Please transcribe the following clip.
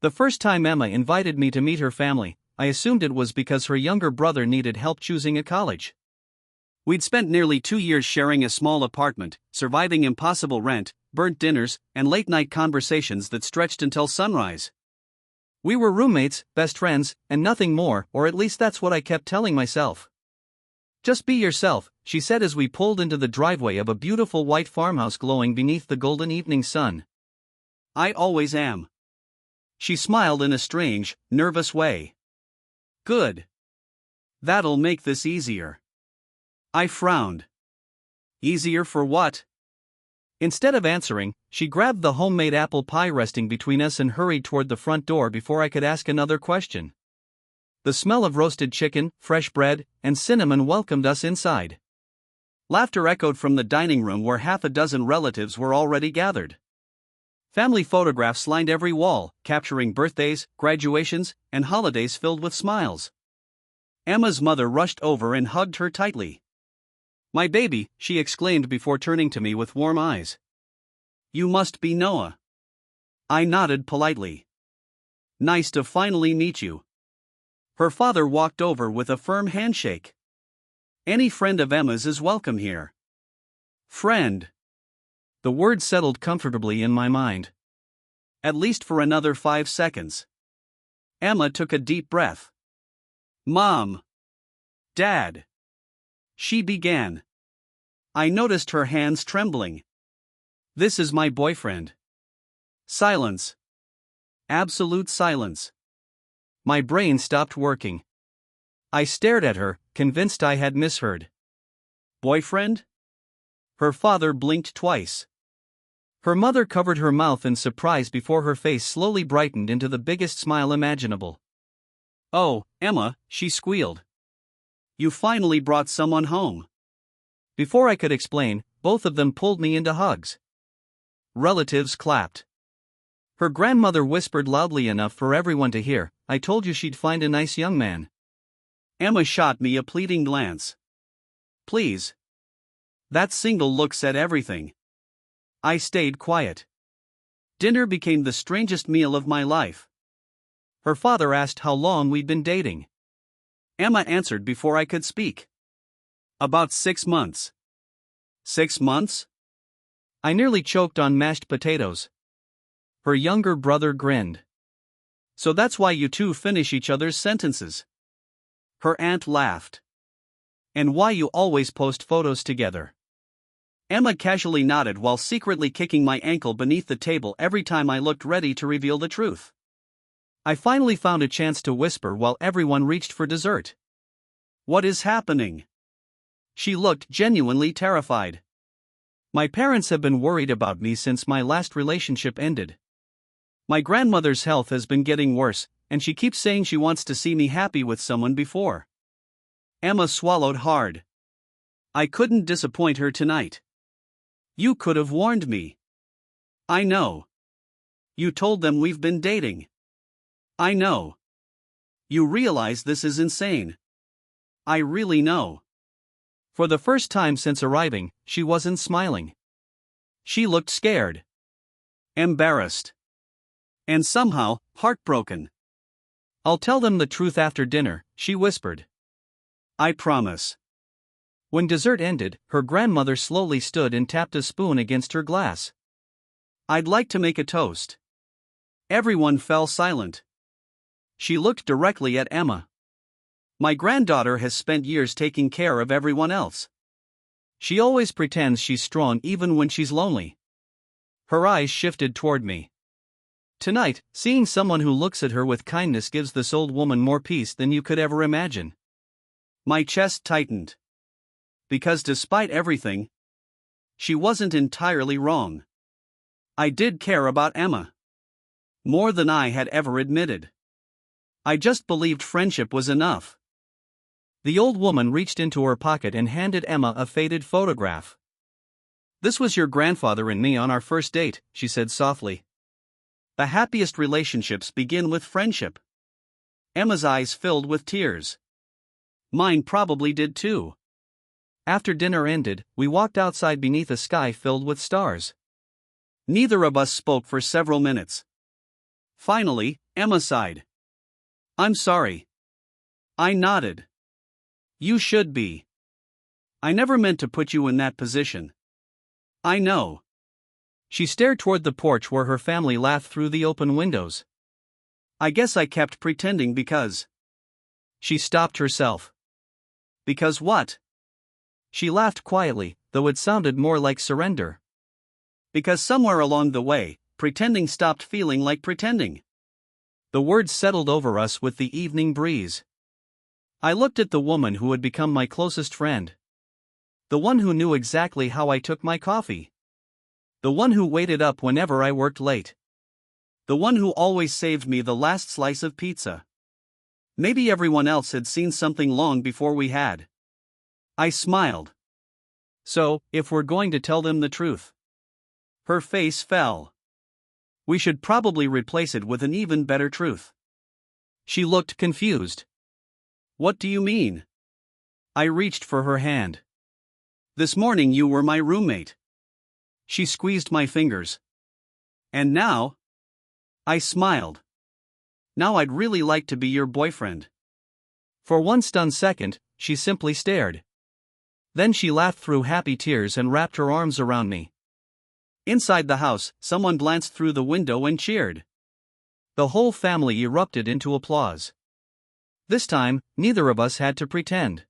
The first time Emma invited me to meet her family, I assumed it was because her younger brother needed help choosing a college. We'd spent nearly 2 years sharing a small apartment, surviving impossible rent, burnt dinners, and late-night conversations that stretched until sunrise. We were roommates, best friends, and nothing more, or at least that's what I kept telling myself. "Just be yourself," she said as we pulled into the driveway of a beautiful white farmhouse glowing beneath the golden evening sun. "I always am." She smiled in a strange, nervous way. "Good. That'll make this easier." I frowned. Easier for what? Instead of answering, she grabbed the homemade apple pie resting between us and hurried toward the front door before I could ask another question. The smell of roasted chicken, fresh bread, and cinnamon welcomed us inside. Laughter echoed from the dining room where half a dozen relatives were already gathered. Family photographs lined every wall, capturing birthdays, graduations, and holidays filled with smiles. Emma's mother rushed over and hugged her tightly. "My baby," she exclaimed before turning to me with warm eyes. "You must be Noah." I nodded politely. "Nice to finally meet you." Her father walked over with a firm handshake. "Any friend of Emma's is welcome here." Friend. The word settled comfortably in my mind. At least for another 5 seconds. Emma took a deep breath. "Mom. Dad." She began. I noticed her hands trembling. "This is my boyfriend." Silence. Absolute silence. My brain stopped working. I stared at her, convinced I had misheard. Boyfriend? Her father blinked twice. Her mother covered her mouth in surprise before her face slowly brightened into the biggest smile imaginable. "Oh, Emma," she squealed. "You finally brought someone home." Before I could explain, both of them pulled me into hugs. Relatives clapped. Her grandmother whispered loudly enough for everyone to hear, "I told you she'd find a nice young man." Emma shot me a pleading glance. "Please." That single look said everything. I stayed quiet. Dinner became the strangest meal of my life. Her father asked how long we'd been dating. Emma answered before I could speak. "About 6 months." 6 months? I nearly choked on mashed potatoes. Her younger brother grinned. "So that's why you two finish each other's sentences." Her aunt laughed. "And why you always post photos together." Emma casually nodded while secretly kicking my ankle beneath the table every time I looked ready to reveal the truth. I finally found a chance to whisper while everyone reached for dessert. "What is happening?" She looked genuinely terrified. "My parents have been worried about me since my last relationship ended. My grandmother's health has been getting worse, and she keeps saying she wants to see me happy with someone before." Emma swallowed hard. I couldn't disappoint her tonight. "You could have warned me." "I know." "You told them we've been dating." "I know." "You realize this is insane." "I really know." For the first time since arriving, she wasn't smiling. She looked scared. Embarrassed. And somehow, heartbroken. "I'll tell them the truth after dinner," she whispered. "I promise." When dessert ended, her grandmother slowly stood and tapped a spoon against her glass. "I'd like to make a toast." Everyone fell silent. She looked directly at Emma. "My granddaughter has spent years taking care of everyone else. She always pretends she's strong even when she's lonely." Her eyes shifted toward me. Tonight, seeing someone who looks at her with kindness gives this old woman more peace than you could ever imagine. My chest tightened. Because despite everything, she wasn't entirely wrong. I did care about Emma. More than I had ever admitted. I just believed friendship was enough. The old woman reached into her pocket and handed Emma a faded photograph. "This was your grandfather and me on our first date," she said softly. "The happiest relationships begin with friendship." Emma's eyes filled with tears. Mine probably did too. After dinner ended, we walked outside beneath a sky filled with stars. Neither of us spoke for several minutes. Finally, Emma sighed. I'm sorry. I nodded. You should be. I never meant to put you in that position. I know. She stared toward the porch where her family laughed through the open windows. I guess I kept pretending because. She stopped herself. Because what? She laughed quietly, though it sounded more like surrender. Because somewhere along the way, pretending stopped feeling like pretending. The words settled over us with the evening breeze. I looked at the woman who had become my closest friend. The one who knew exactly how I took my coffee. The one who waited up whenever I worked late. The one who always saved me the last slice of pizza. Maybe everyone else had seen something long before we had. I smiled. So, if we're going to tell them the truth. Her face fell. We should probably replace it with an even better truth. She looked confused. What do you mean? I reached for her hand. This morning you were my roommate. She squeezed my fingers. And now? I smiled. Now I'd really like to be your boyfriend. For one stunned second, she simply stared. Then she laughed through happy tears and wrapped her arms around me. Inside the house, someone glanced through the window and cheered. The whole family erupted into applause. This time, neither of us had to pretend.